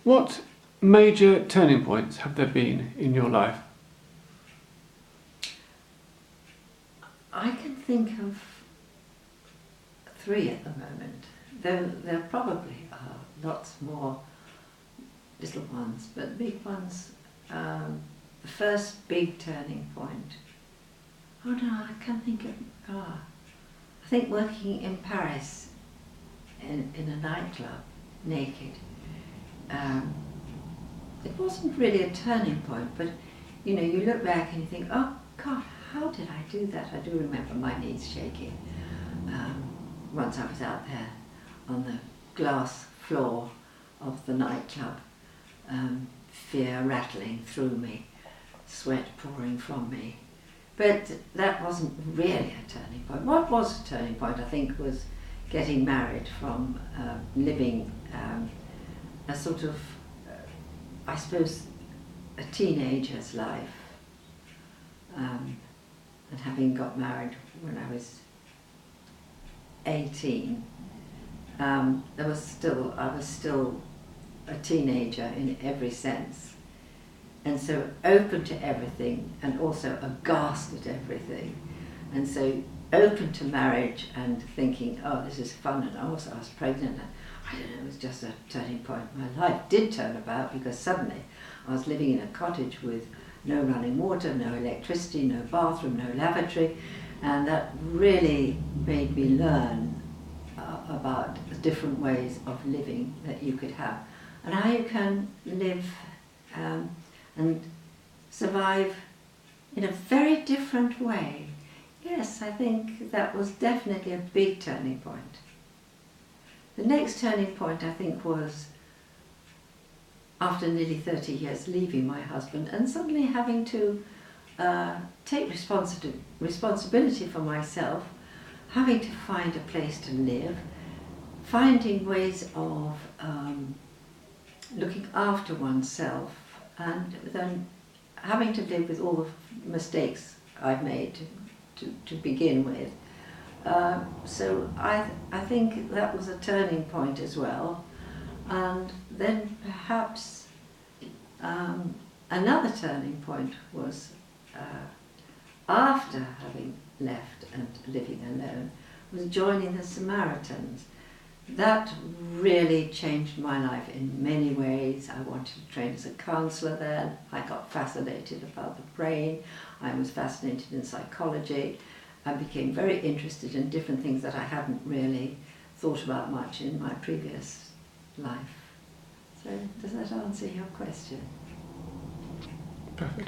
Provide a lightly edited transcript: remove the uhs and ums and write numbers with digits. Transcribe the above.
What major turning points have there been in your life? I can think of 3 at the moment, though there probably are lots more little ones, but big ones. The first big turning point. Oh no, I can't think of. I think working in Paris in a nightclub, naked. It wasn't really a turning point, but you know, you look back and you think, oh God, how did I do that? I do remember my knees shaking. Once I was out there on the glass floor of the nightclub, fear rattling through me, sweat pouring from me. But that wasn't really a turning point. What was a turning point, I think, was getting married from living a sort of, I suppose, a teenager's life, and having got married when I was 18, I was still a teenager in every sense, and so open to everything and also aghast at everything, and so open to marriage and thinking, oh, this is fun. And also I was pregnant, and I don't know, it was just a turning point. My life did turn about because suddenly I was living in a cottage with no running water, no electricity, no bathroom, no lavatory, and that really made me learn about the different ways of living that you could have, and how you can live and survive in a very different way. Yes, I think that was definitely a big turning point. The next turning point, I think, was after nearly 30 years leaving my husband and suddenly having to take responsibility for myself, having to find a place to live, finding ways of looking after oneself, and then having to live with all the mistakes I've made to begin with. So I think that was a turning point as well. And then perhaps another turning point was after having left and living alone, was joining the Samaritans. That really changed my life in many ways. I wanted to train as a counsellor then. I got fascinated about the brain. I was fascinated in psychology. I became very interested in different things that I hadn't really thought about much in my previous life. So does that answer your question? Perfect.